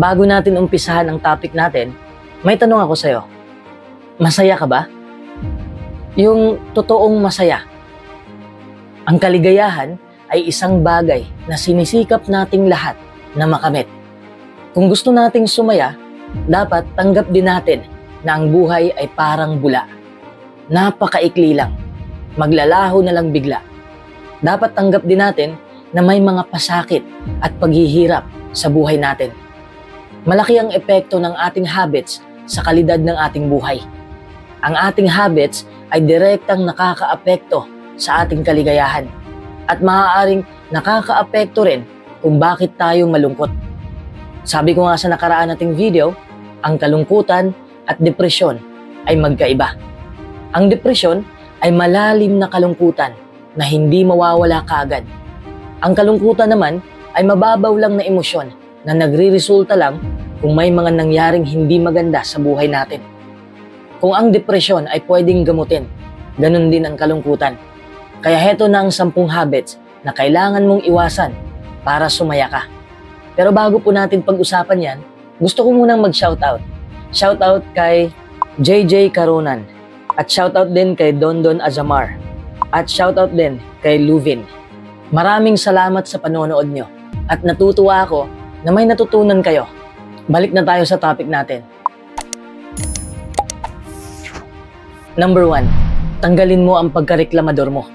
Bago natin umpisahan ang topic natin, may tanong ako sa'yo. Masaya ka ba? Yung totoong masaya. Ang kaligayahan ay isang bagay na sinisikap nating lahat na makamit. Kung gusto nating sumaya, dapat tanggap din natin na ang buhay ay parang bula. Napakaikli lang. Maglalaho na lang bigla. Dapat tanggap din natin na may mga pasakit at paghihirap sa buhay natin. Malaki ang epekto ng ating habits sa kalidad ng ating buhay. Ang ating habits ay direktang nakakaapekto sa ating kaligayahan at maaaring nakakaapekto rin kung bakit tayo malungkot. Sabi ko nga sa nakaraan nating video, ang kalungkutan at depresyon ay magkaiba. Ang depresyon ay malalim na kalungkutan na hindi mawawala kaagad. Ang kalungkutan naman ay mababaw lang na emosyon na nagre-resulta lang kung may mga nangyaring hindi maganda sa buhay natin. Kung ang depresyon ay pwedeng gamutin, ganun din ang kalungkutan. Kaya heto na ang 10 habits na kailangan mong iwasan para sumaya ka. Pero bago po natin pag-usapan yan, gusto ko munang mag-shoutout. Shoutout kay JJ Caronan at shoutout din kay Dondon Azamar at shoutout din kay Luvin. Maraming salamat sa panonood nyo at natutuwa ako na may natutunan kayo. Balik na tayo sa topic natin. Number 1, tanggalin mo ang pagkareklamador mo.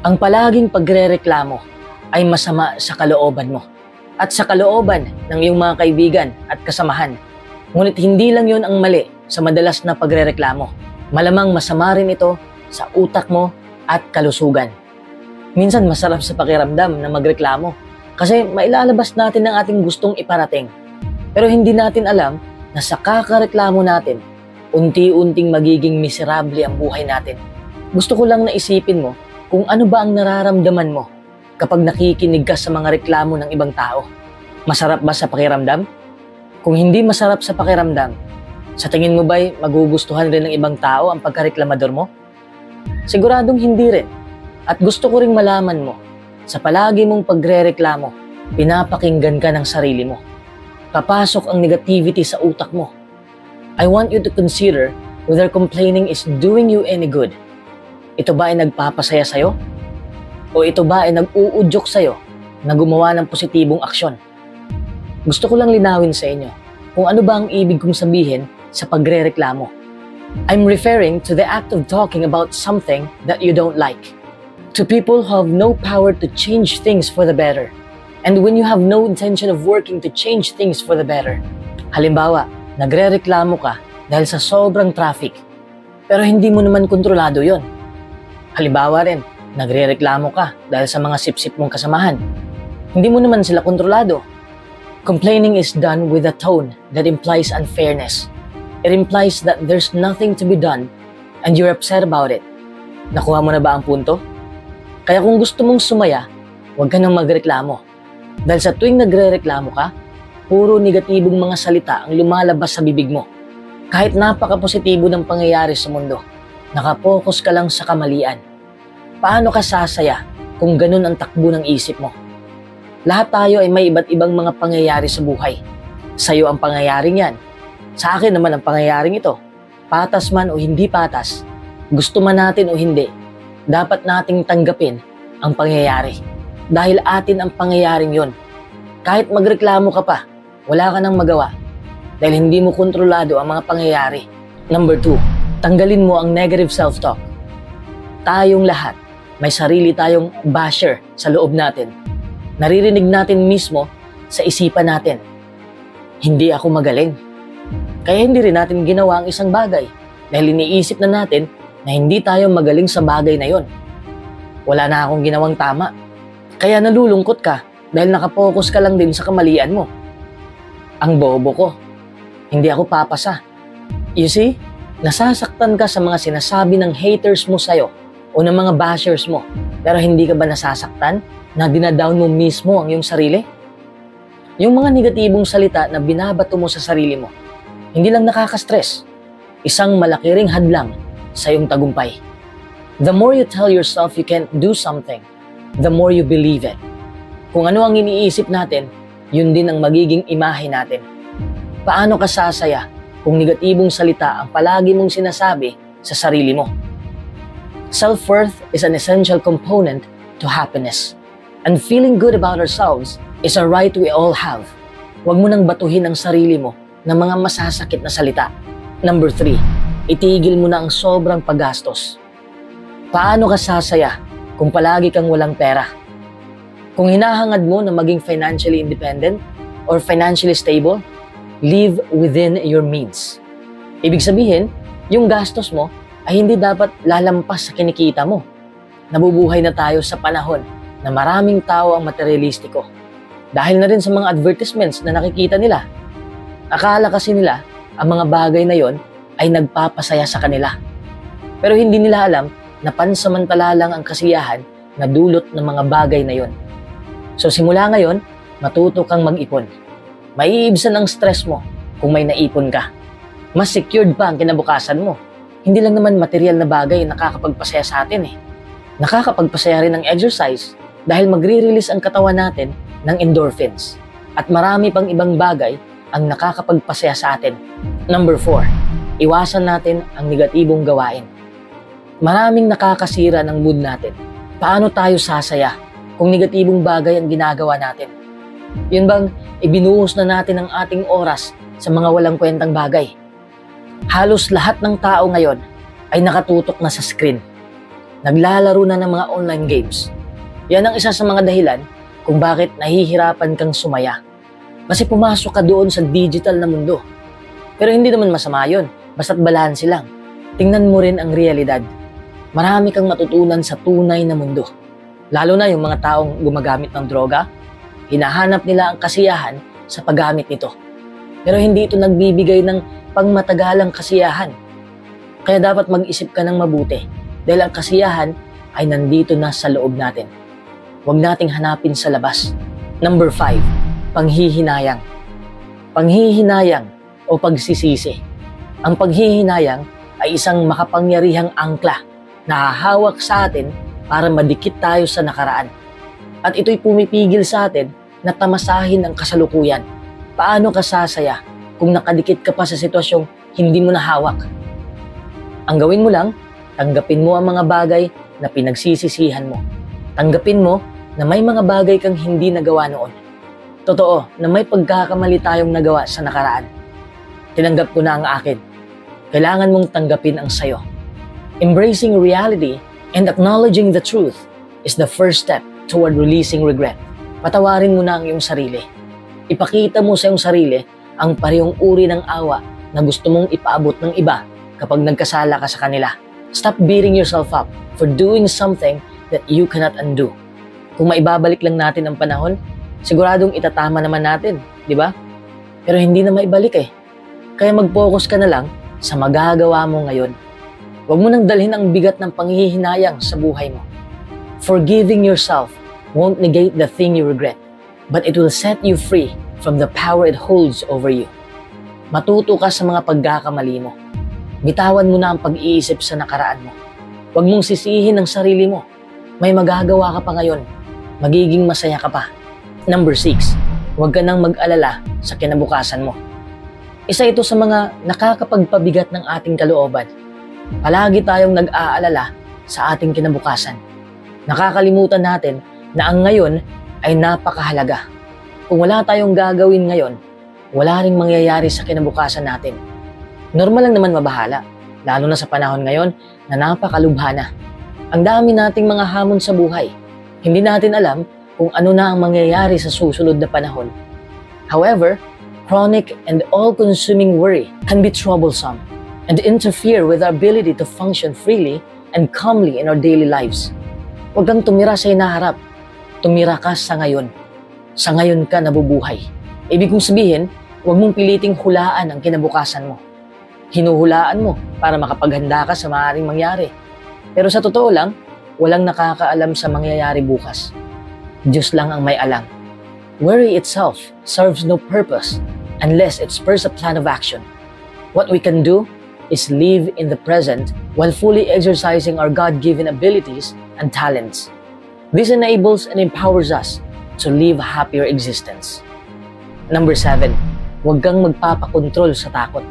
Ang palaging pagrereklamo ay masama sa kalooban mo at sa kalooban ng iyong mga kaibigan at kasamahan. Ngunit hindi lang yon ang mali sa madalas na pagrereklamo. Malamang masama rin ito sa utak mo at kalusugan. Minsan masarap sa pakiramdam na magreklamo kasi mailalabas natin ang ating gustong iparating. Pero hindi natin alam na sa kakareklamo natin, unti-unting magiging miserable ang buhay natin. Gusto ko lang na isipin mo kung ano ba ang nararamdaman mo kapag nakikinig ka sa mga reklamo ng ibang tao. Masarap ba sa pakiramdam? Kung hindi masarap sa pakiramdam, sa tingin mo ba'y magugustuhan rin ng ibang tao ang pagkareklamador mo? Siguradong hindi rin. At gusto ko ring malaman mo, sa palagi mong pagrereklamo, pinapakinggan ka ng sarili mo. Papasok ang negativity sa utak mo. I want you to consider whether complaining is doing you any good. Ito ba ay nagpapasaya sa'yo? O ito ba ay nag-uudyok sa'yo na gumawa ng positibong aksyon? Gusto ko lang linawin sa inyo kung ano ba ang ibig kong sabihin sa pagrereklamo. I'm referring to the act of talking about something that you don't like. To people who have no power to change things for the better. And when you have no intention of working to change things for the better. Halimbawa, nagrereklamo ka dahil sa sobrang traffic, pero hindi mo naman kontrolado yon. Halimbawa rin, nagrereklamo ka dahil sa mga sip-sip mong kasamahan. Hindi mo naman sila kontrolado. Complaining is done with a tone that implies unfairness. It implies that there's nothing to be done and you're upset about it. Nakuha mo na ba ang punto? Kaya kung gusto mong sumaya, huwag ka nang magreklamo. Dahil sa tuwing nagrereklamo ka, puro negatibong mga salita ang lumalabas sa bibig mo. Kahit napaka-positibo ng pangyayari sa mundo, nakapokus ka lang sa kamalian. Paano ka sasaya kung ganun ang takbo ng isip mo? Lahat tayo ay may iba't ibang mga pangyayari sa buhay. Sa'yo ang pangyayaring yan. Sa akin naman ang pangyayaring ito. Patas man o hindi patas, gusto man natin o hindi, dapat nating tanggapin ang pangyayari. Dahil atin ang pangyayaring yon. Kahit magreklamo ka pa, wala ka nang magawa. Dahil hindi mo kontrolado ang mga pangyayari. Number 2, tanggalin mo ang negative self-talk. Tayong lahat, may sarili tayong basher sa loob natin. Naririnig natin mismo sa isipan natin. Hindi ako magaling. Kaya hindi rin natin ginawa ang isang bagay. Dahil iniisip na natin na hindi tayo magaling sa bagay na yon. Wala na akong ginawang tama. Kaya nalulungkot ka dahil nakapokus ka lang din sa kamalian mo. Ang bobo ko. Hindi ako papasa. You see, nasasaktan ka sa mga sinasabi ng haters mo sa'yo o ng mga bashers mo. Pero hindi ka ba nasasaktan na dinadown mo mismo ang iyong sarili? Yung mga negatibong salita na binabato mo sa sarili mo, hindi lang nakaka-stress. Isang malaki ring hadlang sa iyong tagumpay. The more you tell yourself you can't do something, the more you believe it. Kung ano ang iniisip natin, yun din ang magiging imahe natin. Paano ka sasaya kung negatibong salita ang palagi mong sinasabi sa sarili mo? Self-worth is an essential component to happiness. And feeling good about ourselves is a right we all have. Huwag mo nang batuhin ang sarili mo ng mga masasakit na salita. Number 3, itigil mo na ang sobrang paggastos. Paano ka sasaya kung palagi kang walang pera? Kung hinahangad mo na maging financially independent or financially stable, live within your means. Ibig sabihin, yung gastos mo ay hindi dapat lalampas sa kinikita mo. Nabubuhay na tayo sa panahon na maraming tao ang materialistiko. Dahil na rin sa mga advertisements na nakikita nila. Akala kasi nila ang mga bagay na yon ay nagpapasaya sa kanila. Pero hindi nila alam na pansamantala lang ang kasiyahan na dulot ng mga bagay na yon. So simula ngayon, matuto kang mag-ipon. Maiibsan ang stress mo kung may naipon ka. Mas secured pa ang kinabukasan mo. Hindi lang naman material na bagay ang nakakapagpasaya sa atin eh. Nakakapagpasaya rin ang exercise dahil magre-release ang katawan natin ng endorphins. At marami pang ibang bagay ang nakakapagpasaya sa atin. Number 4, iwasan natin ang negatibong gawain. Maraming nakakasira ng mood natin. Paano tayo sasaya kung negatibong bagay ang ginagawa natin? Yun bang ibinuhos na natin ang ating oras sa mga walang kwentang bagay? Halos lahat ng tao ngayon ay nakatutok na sa screen. Naglalaro na ng mga online games. Yan ang isa sa mga dahilan kung bakit nahihirapan kang sumaya. Kasi pumasok ka doon sa digital na mundo. Pero hindi naman masama yun, basta't balanse lang. Tingnan mo rin ang realidad. Marami kang matutunan sa tunay na mundo. Lalo na yung mga taong gumagamit ng droga, hinahanap nila ang kasiyahan sa paggamit nito. Pero hindi ito nagbibigay ng pangmatagalang kasiyahan. Kaya dapat mag-isip ka ng mabuti dahil ang kasiyahan ay nandito na sa loob natin. Huwag nating hanapin sa labas. Number 5, panghihinayang. Panghihinayang o pagsisisi. Ang paghihinayang ay isang makapangyarihang angkla na hahawak sa atin para madikit tayo sa nakaraan. At ito'y pumipigil sa atin na tamasahin ang kasalukuyan. Paano ka sasaya kung nakadikit ka pa sa sitwasyong hindi mo nahawak? Ang gawin mo lang, tanggapin mo ang mga bagay na pinagsisisihan mo. Tanggapin mo na may mga bagay kang hindi nagawa noon. Totoo na may pagkakamali tayong nagawa sa nakaraan. Tinanggap ko na ang akin. Kailangan mong tanggapin ang sayo. Embracing reality and acknowledging the truth is the first step toward releasing regret. Patawarin mo na ang iyong sarili. Ipakita mo sa iyong sarili ang parehong uri ng awa na gusto mong ipaabot ng iba kapag nagkasala ka sa kanila. Stop beating yourself up for doing something that you cannot undo. Kung maibabalik lang natin ang panahon, siguradong itatama naman natin, di ba? Pero hindi na maibalik eh. Kaya mag-focus ka na lang sa magagawa mo ngayon. Huwag mo nang dalhin ang bigat ng panghihinayang sa buhay mo. Forgiving yourself won't negate the thing you regret, but it will set you free from the power it holds over you. Matuto ka sa mga pagkakamali mo. Bitawan mo na ang pag-iisip sa nakaraan mo. Huwag mong sisihin ang sarili mo. May magagawa ka pa ngayon. Magiging masaya ka pa. Number 6, huwag ka nang mag-alala sa kinabukasan mo. Isa ito sa mga nakakapagpabigat ng ating kalooban. Palagi tayong nag-aalala sa ating kinabukasan. Nakakalimutan natin na ang ngayon ay napakahalaga. Kung wala tayong gagawin ngayon, wala ring mangyayari sa kinabukasan natin. Normal lang naman mabahala, lalo na sa panahon ngayon na napakalubha na. Ang dami nating mga hamon sa buhay. Hindi natin alam kung ano na ang mangyayari sa susunod na panahon. However, chronic and all-consuming worry can be troublesome and interfere with our ability to function freely and calmly in our daily lives. Huwag kang tumira sa hinaharap. Tumira ka sa ngayon. Sa ngayon ka nabubuhay. Ibig kong sabihin, huwag mong piliting hulaan ang kinabukasan mo. Hinuhulaan mo para makapaghanda ka sa maaaring mangyari. Pero sa totoo lang, walang nakakaalam sa mangyayari bukas. Diyos lang ang may alam. Worry itself serves no purpose unless it spurs a plan of action. What we can do is live in the present while fully exercising our God-given abilities and talents. This enables and empowers us to live a happier existence. Number 7, huwag kang magpapakontrol sa takot.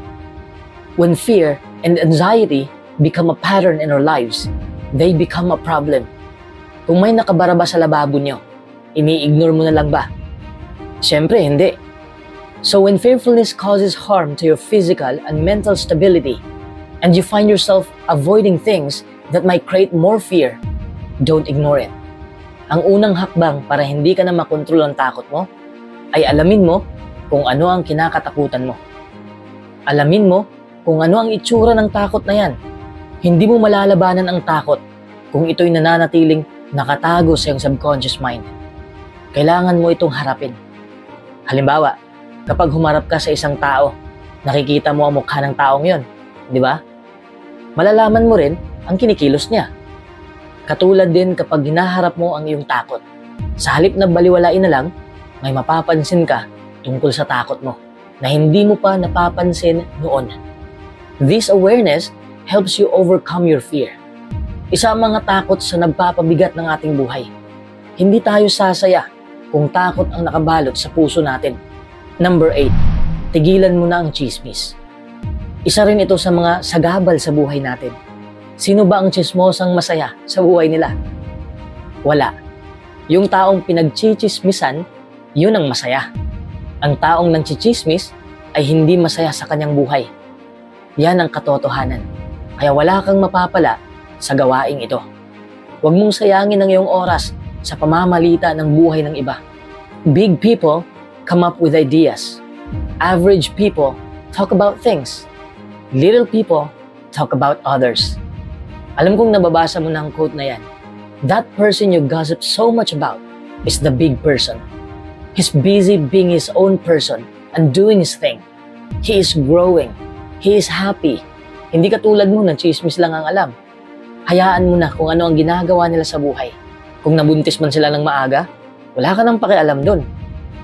When fear and anxiety become a pattern in our lives, they become a problem. Kung may nakabara ba sa lababo nyo, ini-ignore mo na lang ba? Siyempre, hindi. So when fearfulness causes harm to your physical and mental stability, and you find yourself avoiding things that might create more fear, don't ignore it. Ang unang hakbang para hindi ka na makontrol ang takot mo, ay alamin mo kung ano ang kinakatakutan mo. Alamin mo kung ano ang itsura ng takot na yan. Hindi mo malalabanan ang takot kung ito'y nananatiling nakatago sa iyong subconscious mind. Kailangan mo itong harapin. Halimbawa, kapag humarap ka sa isang tao, nakikita mo ang mukha ng taong yon, di ba? Malalaman mo rin ang kinikilos niya. Katulad din kapag hinaharap mo ang iyong takot. Sa halip na baliwalain na lang, may mapapansin ka tungkol sa takot mo na hindi mo pa napapansin noon. This awareness helps you overcome your fear. Isa ang mga takot sa nagpapabigat ng ating buhay. Hindi tayo sasaya kung takot ang nakabalot sa puso natin. Number 8, tigilan mo na ang chismis. Isa rin ito sa mga sagabal sa buhay natin. Sino ba ang chismosang masaya sa buhay nila? Wala. Yung taong pinagchichismisan, yun ang masaya. Ang taong nangchichismis ay hindi masaya sa kanyang buhay. Yan ang katotohanan. Kaya wala kang mapapala sa gawaing ito. Huwag mong sayangin ang iyong oras sa pamamalita ng buhay ng iba. Big people come up with ideas. Average people talk about things. Little people talk about others. Alam kong nababasa mo na ang quote na yan. That person you gossip so much about is the big person. He's busy being his own person and doing his thing. He is growing. He is happy. Hindi katulad mo na chismis lang ang alam. Hayaan mo na kung ano ang ginagawa nila sa buhay. Kung nabuntis man sila ng maaga, wala ka nang pakialam dun.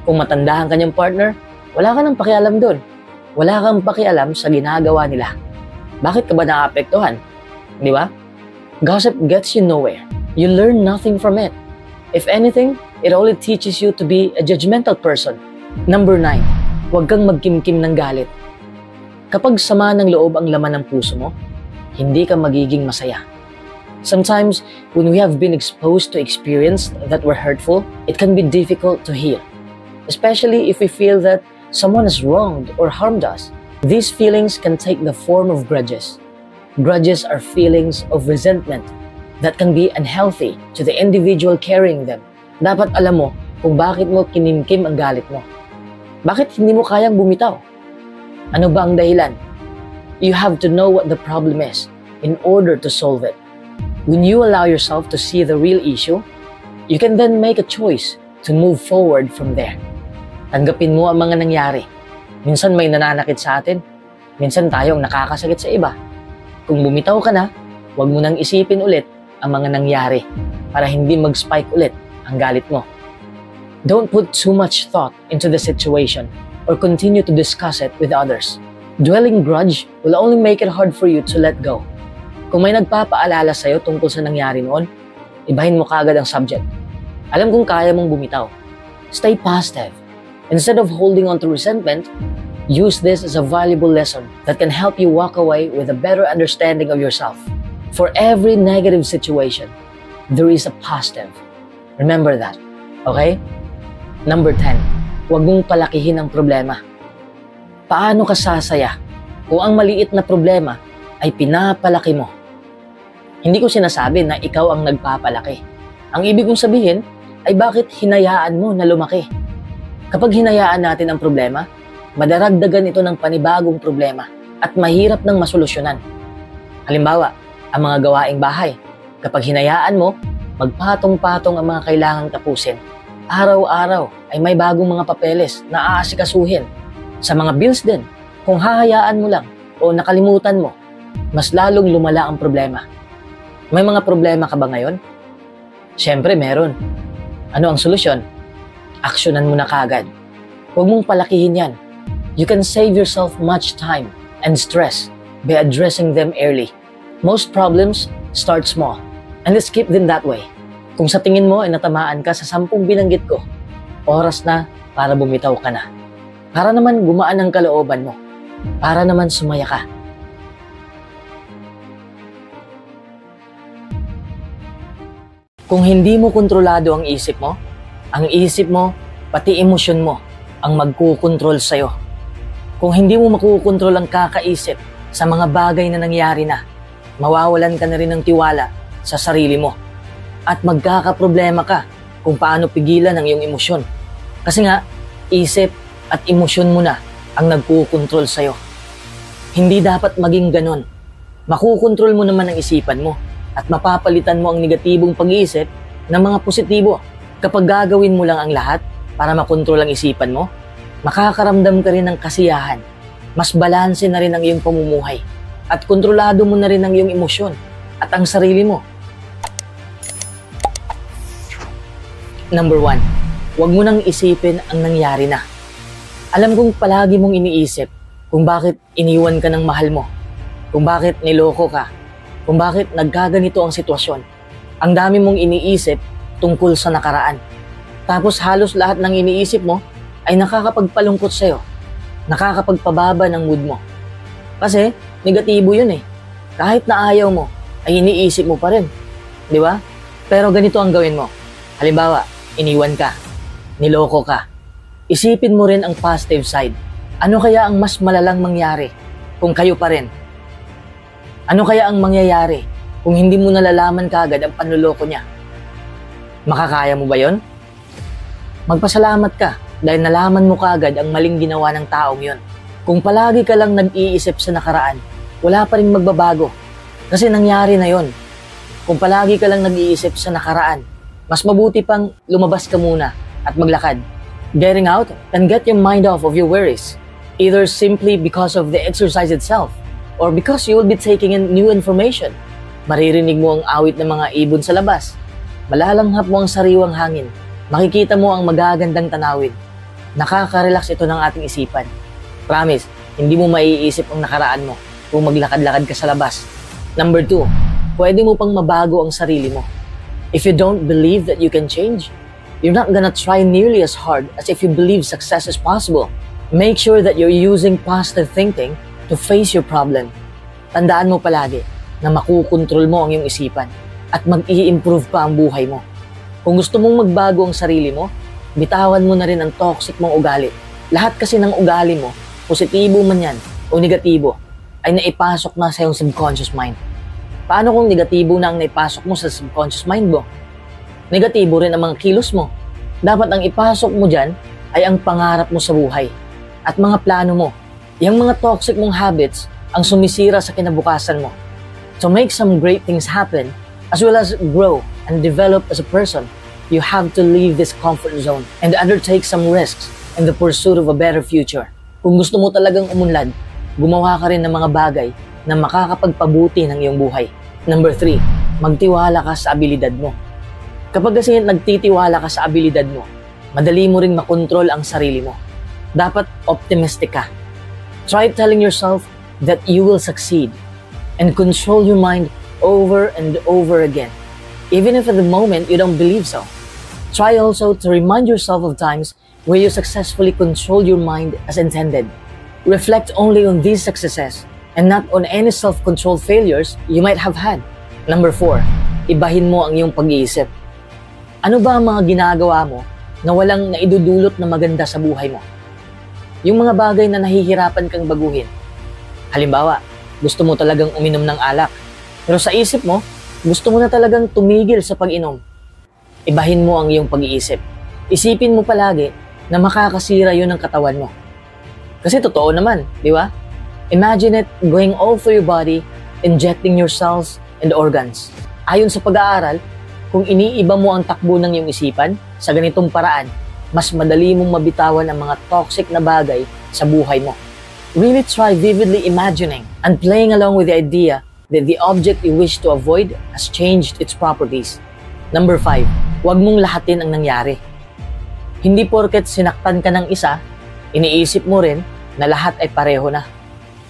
Kung matanda ang kanyang partner, wala ka nang pakialam dun. Wala kang pakialam sa ginagawa nila. Bakit ka ba naapektuhan? Di ba? Gossip gets you nowhere. You learn nothing from it. If anything, it only teaches you to be a judgmental person. Number 9, huwag kang magkimkim ng galit. Kapag sama ng loob ang laman ng puso mo, hindi ka magiging masaya. Sometimes, when we have been exposed to experiences that were hurtful, it can be difficult to heal. Especially if we feel that someone has wronged or harmed us. These feelings can take the form of grudges. Grudges are feelings of resentment that can be unhealthy to the individual carrying them. Dapat alam mo kung bakit mo kinimkim ang galit mo. Bakit hindi mo kayang bumitaw? Ano ba ang dahilan? You have to know what the problem is in order to solve it. When you allow yourself to see the real issue, you can then make a choice to move forward from there. Tanggapin mo ang mga nangyari. Minsan may nananakit sa atin. Minsan tayong nakakasakit sa iba. Kung bumitaw ka na, huwag mo nang isipin ulit ang mga nangyari para hindi mag-spike ulit ang galit mo. Don't put too much thought into the situation or continue to discuss it with others. Dwelling grudge will only make it hard for you to let go. Kung may nagpapaalala sa'yo tungkol sa nangyari noon, ibahin mo kaagad ang subject. Alam kong kaya mong bumitaw. Stay positive. Instead of holding on to resentment, use this as a valuable lesson that can help you walk away with a better understanding of yourself. For every negative situation, there is a positive. Remember that, okay? Number 10, huwag mong palakihin ang problema. Paano ka sasaya kung ang maliit na problema ay pinapalaki mo? Hindi ko sinasabi na ikaw ang nagpapalaki. Ang ibig kong sabihin ay bakit hinayaan mo na lumaki? Kapag hinayaan natin ang problema, madaragdagan ito ng panibagong problema at mahirap nang masolusyonan. Halimbawa, ang mga gawaing bahay. Kapag hinayaan mo, magpatong-patong ang mga kailangang tapusin. Araw-araw ay may bagong mga papeles na aasikasuhin. Sa mga bills din, kung hahayaan mo lang o nakalimutan mo, mas lalong lumala ang problema. May mga problema ka ba ngayon? Siyempre meron. Ano ang solusyon? Aksyonan mo na kaagad. Huwag mong palakihin yan. You can save yourself much time and stress by addressing them early. Most problems start small, and let's keep them that way. Kung sa tingin mo ay natamaan ka sa 10 binanggit ko, oras na para bumitaw ka na. Para naman gumaan ang kalooban mo. Para naman sumaya ka. Kung hindi mo kontrolado ang isip mo, pati emosyon mo, ang magkukontrol sa'yo. Kung hindi mo makukontrol ang kakaisip sa mga bagay na nangyari na, mawawalan ka na rin ng tiwala sa sarili mo. At magkakaproblema ka kung paano pigilan ang iyong emosyon. Kasi nga, isip at emosyon mo na ang nagkukontrol sa'yo. Hindi dapat maging ganon. Makukontrol mo naman ang isipan mo at mapapalitan mo ang negatibong pag-iisip ng mga positibo. Kapag gagawin mo lang ang lahat para makontrol ang isipan mo, makakaramdam ka rin ng kasiyahan. Mas balanse na rin ang iyong pamumuhay at kontrolado mo na rin ang iyong emosyon at ang sarili mo. Number 1, huwag mo nang isipin ang nangyari na. Alam kong palagi mong iniisip kung bakit iniwan ka ng mahal mo, kung bakit niloko ka, kung bakit nagkaganito ang sitwasyon. Ang dami mong iniisip tungkol sa nakaraan. Tapos halos lahat ng iniisip mo ay nakakapagpalungkot sa'yo, nakakapagpababa ng mood mo. Kasi negatibo yun eh. Kahit na ayaw mo, ay iniisip mo pa rin. Di ba? Pero ganito ang gawin mo. Halimbawa, iniwan ka, niloko ka. Isipin mo rin ang positive side. Ano kaya ang mas malalang mangyari kung kayo pa rin? Ano kaya ang mangyayari kung hindi mo nalalaman kaagad ang panloloko niya? Makakaya mo ba yon? Magpasalamat ka dahil nalaman mo kaagad ang maling ginawa ng taong yon. Kung palagi ka lang nag-iisip sa nakaraan, wala pa rin magbabago. Kasi nangyari na yon. Kung palagi ka lang nag-iisip sa nakaraan, mas mabuti pang lumabas ka muna at maglakad. Getting out can get your mind off of your worries, either simply because of the exercise itself or because you will be taking in new information. Maririnig mo ang awit ng mga ibon sa labas. Malalanghap mo ang sariwang hangin. Makikita mo ang magagandang tanawin. Nakaka-relax ito ng ating isipan. Promise, hindi mo maiisip ang nakaraan mo kung maglakad-lakad ka sa labas. Number 2, pwede mo pang mabago ang sarili mo. If you don't believe that you can change, you're not gonna try nearly as hard as if you believe success is possible. Make sure that you're using positive thinking to face your problem. Tandaan mo palagi na makukontrol mo ang iyong isipan at mag-i-improve pa ang buhay mo. Kung gusto mong magbago ang sarili mo, bitawan mo na rin ang toxic mong ugali. Lahat kasi ng ugali mo, positibo man yan o negatibo, ay naipasok na sa iyong subconscious mind. Paano kung negatibo na ang naipasok mo sa subconscious mind mo? Negatibo rin ang mga kilos mo. Dapat ang ipasok mo dyan ay ang pangarap mo sa buhay at mga plano mo. Yang mga toxic mong habits ang sumisira sa kinabukasan mo. To make some great things happen, as well as grow and develop as a person, you have to leave this comfort zone and undertake some risks in the pursuit of a better future. Kung gusto mo talagang umunlad, gumawa ka rin ng mga bagay na makakapagpabuti ng iyong buhay. Number 3, magtiwala ka sa abilidad mo. Kapag kasi nagtitiwala ka sa abilidad mo, madali mo ring makontrol ang sarili mo. Dapat optimistic ka. Try telling yourself that you will succeed and control your mind over and over again, even if at the moment you don't believe so. Try also to remind yourself of times where you successfully controlled your mind as intended. Reflect only on these successes and not on any self-controlled failures you might have had. Number 4, ibahin mo ang iyong pag-iisip. Ano ba ang mga ginagawa mo na walang naidudulot na maganda sa buhay mo? Yung mga bagay na nahihirapan kang baguhin. Halimbawa, gusto mo talagang uminom ng alak. Pero sa isip mo, gusto mo na talagang tumigil sa pag-inom. Ibahin mo ang iyong pag-iisip. Isipin mo palagi na makakasira yun ng katawan mo. Kasi totoo naman, di ba? Imagine it going all through your body, injecting your cells and organs. Ayon sa pag-aaral, kung iniiba mo ang takbo ng iyong isipan sa ganitong paraan, mas madali mong mabitawan ang mga toxic na bagay sa buhay mo. Really try vividly imagining and playing along with the idea that the object you wish to avoid has changed its properties. Number 5, huwag mong lahatin ang nangyari. Hindi porket sinaktan ka ng isa, iniisip mo rin na lahat ay pareho na.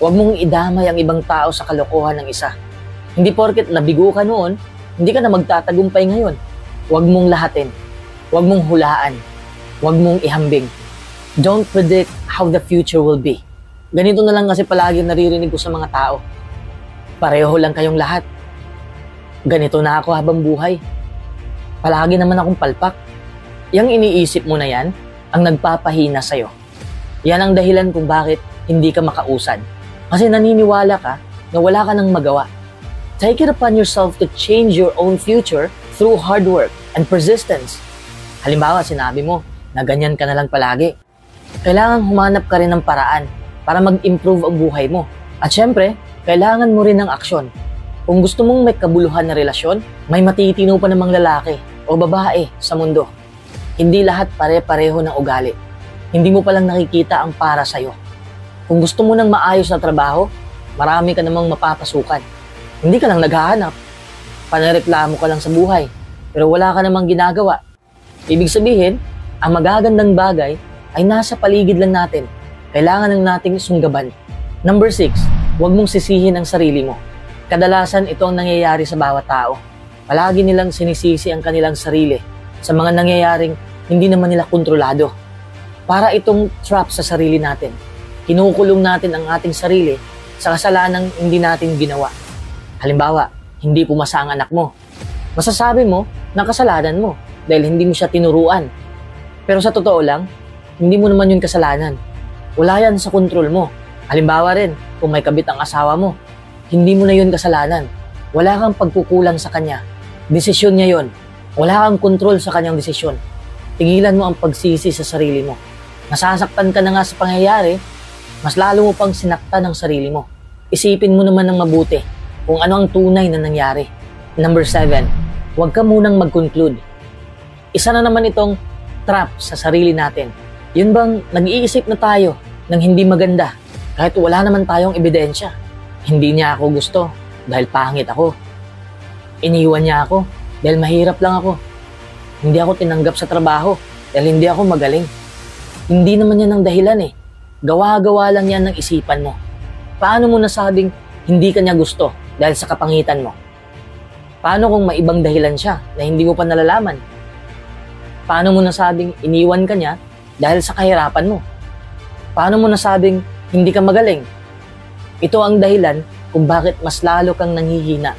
Huwag mong idamay ang ibang tao sa kalokohan ng isa. Hindi porket nabigo ka noon, hindi ka na magtatagumpay ngayon. Huwag mong lahatin. Huwag mong hulaan. Huwag mong ihambing. Don't predict how the future will be. Ganito na lang kasi palagi naririnig ko sa mga tao. Pareho lang kayong lahat. Ganito na ako habang buhay. Palagi naman akong palpak. Yang iniisip mo na yan, ang nagpapahina sa'yo. Yan ang dahilan kung bakit hindi ka makausad. Kasi naniniwala ka na wala ka nang magawa. Take it upon yourself to change your own future through hard work and persistence. Halimbawa, sinabi mo na ganyan ka na lang palagi. Kailangan humanap ka rin ng paraan para mag-improve ang buhay mo. At syempre, kailangan mo rin ng aksyon. Kung gusto mong may kabuluhan na relasyon, may matitino pa namang lalaki o babae sa mundo. Hindi lahat pare-pareho ng ugali. Hindi mo palang nakikita ang para sa'yo. Kung gusto mo ng maayos na trabaho, marami ka namang mapapasukan. Hindi ka lang naghahanap. Panareklamo ka lang sa buhay, pero wala ka namang ginagawa. Ibig sabihin, ang magagandang bagay ay nasa paligid lang natin. Kailangan lang nating sunggaban. Number 6, huwag mong sisihin ang sarili mo. Kadalasan ito ang nangyayari sa bawat tao. Palagi nilang sinisisi ang kanilang sarili sa mga nangyayaring hindi naman nila kontrolado. Para itong trap sa sarili natin. Kinukulong natin ang ating sarili sa kasalanang hindi natin ginawa. Halimbawa, hindi pumasa ang anak mo. Masasabi mo na kasalanan mo dahil hindi mo siya tinuruan. Pero sa totoo lang, hindi mo naman yun kasalanan. Wala yan sa kontrol mo. Halimbawa rin, kung may kabit ang asawa mo, hindi mo na yun kasalanan. Wala kang pagkukulang sa kanya. Desisyon niya yun. Wala kang kontrol sa kanyang desisyon. Tigilan mo ang pagsisi sa sarili mo. Nasasaktan ka na nga sa pangyayari, mas lalo mo pang sinaktan ang sarili mo. Isipin mo naman ng mabuti kung ano ang tunay na nangyari. Number 7, huwag ka munang mag-conclude. Isa na naman itong trap sa sarili natin. Yun bang nag-iisip na tayo ng hindi maganda kahit wala naman tayong ebidensya. Hindi niya ako gusto dahil pangit ako. Iniwan niya ako dahil mahirap lang ako. Hindi ako tinanggap sa trabaho dahil hindi ako magaling. Hindi naman yan ang dahilan eh. Gawa-gawa lang yan ng isipan mo. Paano mo nasabing hindi ka niya gusto dahil sa kapangitan mo? Paano kung may ibang dahilan siya na hindi mo pa nalalaman? Paano mo nasabing iniwan ka niya dahil sa kahirapan mo? Paano mo nasabing hindi ka magaling? Ito ang dahilan kung bakit mas lalo kang nanghihina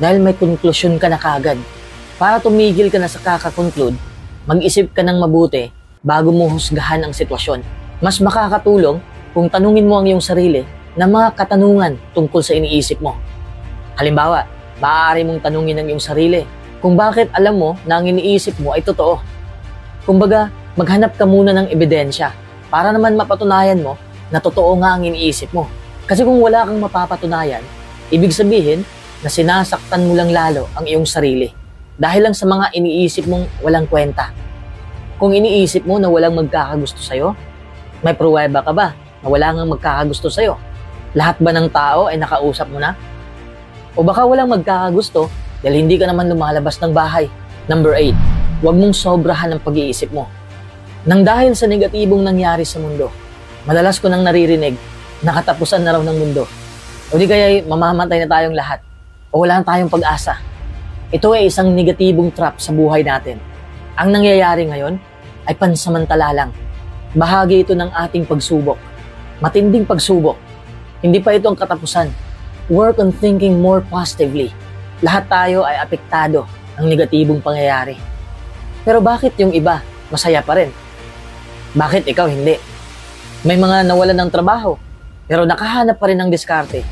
dahil may konklusyon ka na kagad. Para tumigil ka na sa kakakonclude, mag-isip ka ng mabuti bago mo husgahan ang sitwasyon. Mas makakatulong kung tanungin mo ang iyong sarili ng mga katanungan tungkol sa iniisip mo. Halimbawa, maaari mong tanungin ang iyong sarili kung bakit alam mo na ang iniisip mo ay totoo. Kumbaga, maghanap ka muna ng ebidensya para naman mapatunayan mo na totoo nga ang iniisip mo. Kasi kung wala kang mapapatunayan, ibig sabihin na sinasaktan mo lang lalo ang iyong sarili dahil lang sa mga iniisip mong walang kwenta. Kung iniisip mo na walang magkakagusto sa'yo, may pruweba ka ba na wala ngang magkakagusto sa'yo? Lahat ba ng tao ay nakausap mo na? O baka walang magkakagusto dahil hindi ka naman lumalabas ng bahay. Number 8, huwag mong sobrahan ang pag-iisip mo. Nang dahil sa negatibong nangyari sa mundo, madalas ko nang naririnig na katapusan na raw ng mundo. O di kaya mamamatay na tayong lahat o wala na tayong pag-asa. Ito ay isang negatibong trap sa buhay natin. Ang nangyayari ngayon ay pansamantala lang. Bahagi ito ng ating pagsubok. Matinding pagsubok. Hindi pa ito ang katapusan. Work on thinking more positively. Lahat tayo ay apektado ng negatibong pangyayari. Pero bakit yung iba masaya pa rin? Bakit ikaw hindi? May mga nawalan ng trabaho, pero nakahanap pa rin ng diskarte.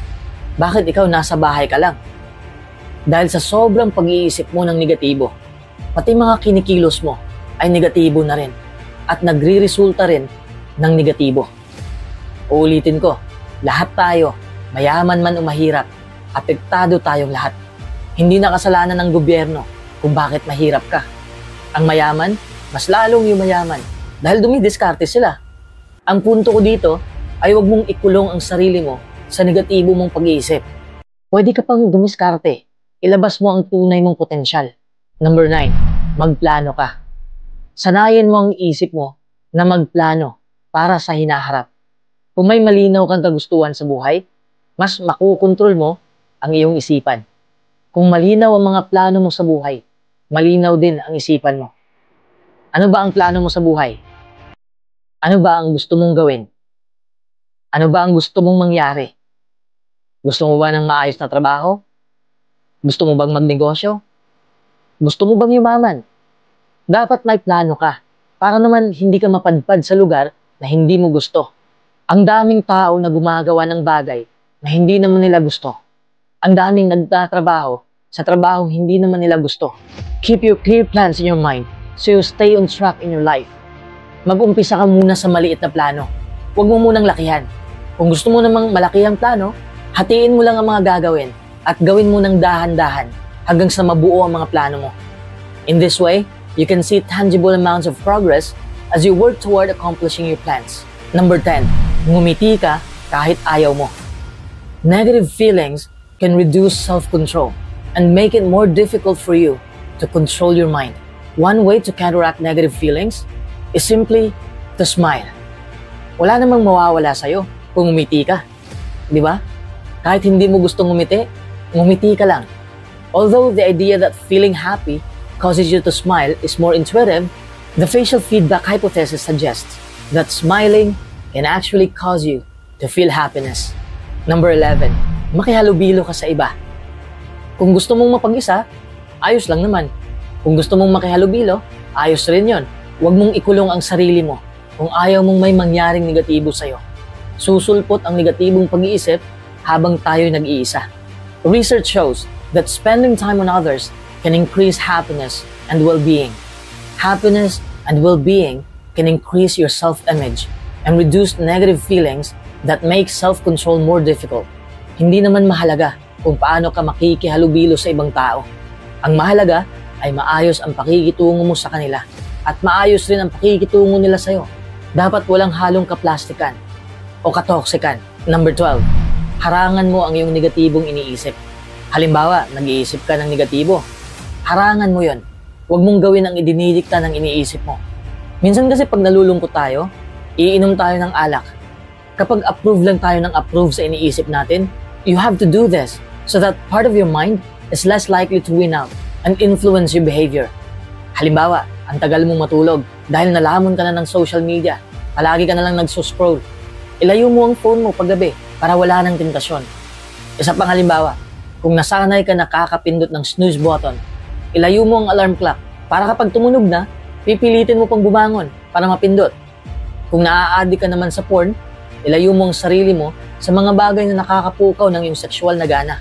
Bakit ikaw nasa bahay ka lang? Dahil sa sobrang pag-iisip mo ng negatibo, pati mga kinikilos mo ay negatibo na rin at nagre-resulta rin ng negatibo. Uulitin ko, lahat tayo, mayaman man o mahirap, apektado tayong lahat. Hindi na kasalanan ng gobyerno kung bakit mahirap ka. Ang mayaman, mas lalong yung mayaman dahil dumidiskarte sila. Ang punto ko dito ay huwag mong ikulong ang sarili mo sa negatibo mong pag-iisip. Pwede ka pang dumiskarte. Ilabas mo ang tunay mong potensyal. Number 9, magplano ka. Sanayin mo ang isip mo na magplano para sa hinaharap. Kung may malinaw kang kagustuhan sa buhay, mas makukontrol mo ang iyong isipan. Kung malinaw ang mga plano mo sa buhay, malinaw din ang isipan mo. Ano ba ang plano mo sa buhay? Ano ba ang gusto mong gawin? Ano ba ang gusto mong mangyari? Gusto mo ba ng maayos na trabaho? Gusto mo bang magnegosyo? Gusto mo bang yumaman? Dapat may plano ka para naman hindi ka mapadpad sa lugar na hindi mo gusto. Ang daming tao na gumagawa ng bagay na hindi naman nila gusto. Ang daming nagtatrabaho sa trabahong hindi naman nila gusto. Keep your clear plans in your mind so you stay on track in your life. Mag-umpisa ka muna sa maliit na plano. Huwag mo munang lakihan. Kung gusto mo namang malaki ang plano, hatiin mo lang ang mga gagawin at gawin mo ng dahan-dahan hanggang sa mabuo ang mga plano mo. In this way, you can see tangible amounts of progress as you work toward accomplishing your plans. Number 10, ngumiti ka kahit ayaw mo. Negative feelings can reduce self-control and make it more difficult for you to control your mind. One way to counteract negative feelings is simply to smile. Wala namang mawawala sa'yo kung ngumiti ka. Di ba? Kahit hindi mo gustong ngumiti, ngumiti ka lang. Although the idea that feeling happy causes you to smile is more intuitive, the facial feedback hypothesis suggests that smiling can actually cause you to feel happiness. Number 11, makihalubilo ka sa iba. Kung gusto mong mapag-isa, ayos lang naman. Kung gusto mong makihalubilo, ayos rin yon. Huwag mong ikulong ang sarili mo kung ayaw mong may mangyaring negatibo sa'yo. Susulpot ang negatibong pag-iisip habang tayo'y nag-iisa. Research shows that spending time on others can increase happiness and well-being. Happiness and well-being can increase your self-image and reduce negative feelings that make self-control more difficult. Hindi naman mahalaga kung paano ka makikihalubilo sa ibang tao. Ang mahalaga ay maayos ang pakikitungo mo sa kanila at maayos rin ang pakikitungo nila sa'yo. Dapat walang halong kaplastikan o katoksikan. Number 12, harangan mo ang iyong negatibong iniisip. Halimbawa, nag-iisip ka ng negatibo. Harangan mo yon. Huwag mong gawin ang idinidikta ng iniisip mo. Minsan kasi pag nalulungkot tayo, iinom tayo ng alak. Kapag approve lang tayo ng approve sa iniisip natin, you have to do this so that part of your mind is less likely to win out and influence your behavior. Halimbawa, ang tagal mong matulog dahil nalamon ka na ng social media. Palagi ka na lang nagsuscroll. Ilayo mo ang phone mo paggabi para wala ng tentasyon. Isa pang halimbawa, kung nasanay ka nakakapindot ng snooze button, ilayo mo ang alarm clock para kapag tumunog na, pipilitin mo pang bumangon para mapindot. Kung naa-addict ka naman sa porn, ilayo mo ang sarili mo sa mga bagay na nakakapukaw ng iyong sexual na gana.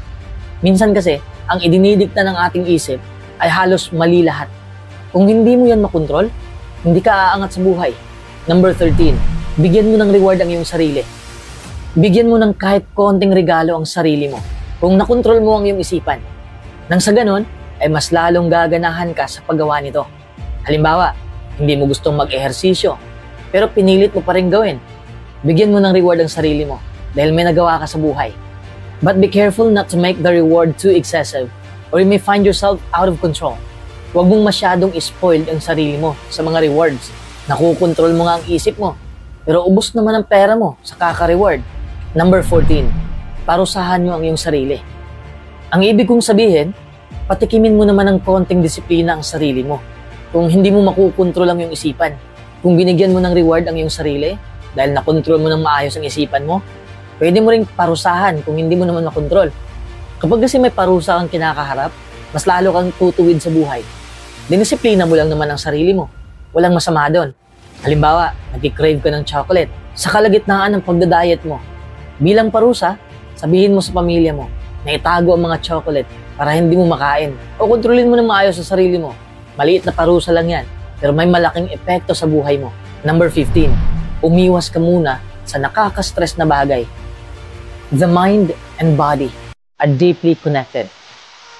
Minsan kasi, ang idinidikta ng ating isip ay halos mali lahat. Kung hindi mo yan makontrol, hindi ka aangat sa buhay. Number 13, bigyan mo ng reward ang iyong sarili. Bigyan mo ng kahit konting regalo ang sarili mo kung nakontrol mo ang iyong isipan. Nang sa ganon, ay mas lalong gaganahan ka sa paggawa nito. Halimbawa, hindi mo gustong mag-ehersisyo, pero pinilit mo pa rin gawin. Bigyan mo ng reward ang sarili mo dahil may nagawa ka sa buhay. But be careful not to make the reward too excessive or you may find yourself out of control. Huwag mong masyadong spoiled ang sarili mo sa mga rewards. Nakukontrol mo nga ang isip mo, pero ubos naman ang pera mo sa kaka-reward. Number 14, parusahan mo ang iyong sarili. Ang ibig kong sabihin, patikimin mo naman ng konting disiplina ang sarili mo. Kung hindi mo makukontrol ang iyong isipan, kung binigyan mo ng reward ang iyong sarili, dahil nakontrol mo ng maayos ang isipan mo, pwede mo ring parusahan kung hindi mo naman makontrol. Kapag kasi may parusa kang kinakaharap, mas lalo kang tutuwid sa buhay. Dinisiplina mo lang naman ang sarili mo. Walang masama doon. Halimbawa, nag-crave ka ng chocolate sa kalagitnaan ng pagda-diet mo. Bilang parusa, sabihin mo sa pamilya mo na itago ang mga chocolate para hindi mo makain o kontrolin mo ng maayos sa sarili mo. Maliit na parusa lang yan, pero may malaking epekto sa buhay mo. Number 15, umiwas ka muna sa nakaka-stress na bagay. The mind and body are deeply connected.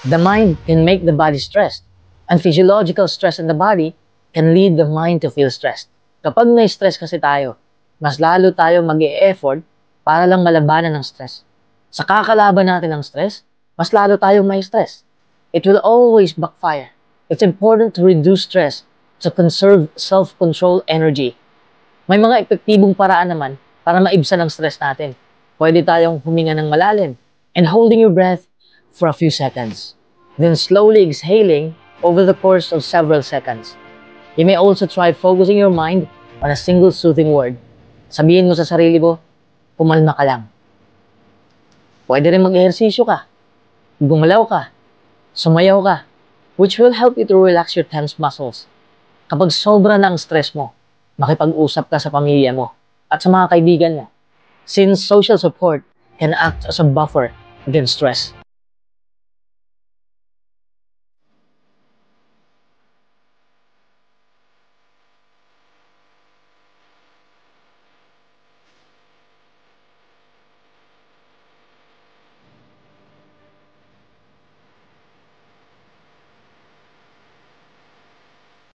The mind can make the body stressed, and physiological stress in the body can lead the mind to feel stressed. Kapag na-stress kasi tayo, mas lalo tayo mag-e-effort para lang malabanan ng stress. Sa kakalaban natin ng stress, mas lalo tayong may stress. It will always backfire. It's important to reduce stress to conserve self-control energy. May mga epektibong paraan naman para maibsan ang stress natin. Pwede tayong huminga ng malalim and holding your breath for a few seconds. Then slowly exhaling over the course of several seconds. You may also try focusing your mind on a single soothing word. Sabihin mo sa sarili mo, pumalma ka lang. Pwede rin mag-ehersisyo ka, gumalaw ka, sumayaw ka, which will help you to relax your tense muscles. Kapag sobra na ang stress mo, makipag-usap ka sa pamilya mo at sa mga kaibigan mo, since social support can act as a buffer against stress.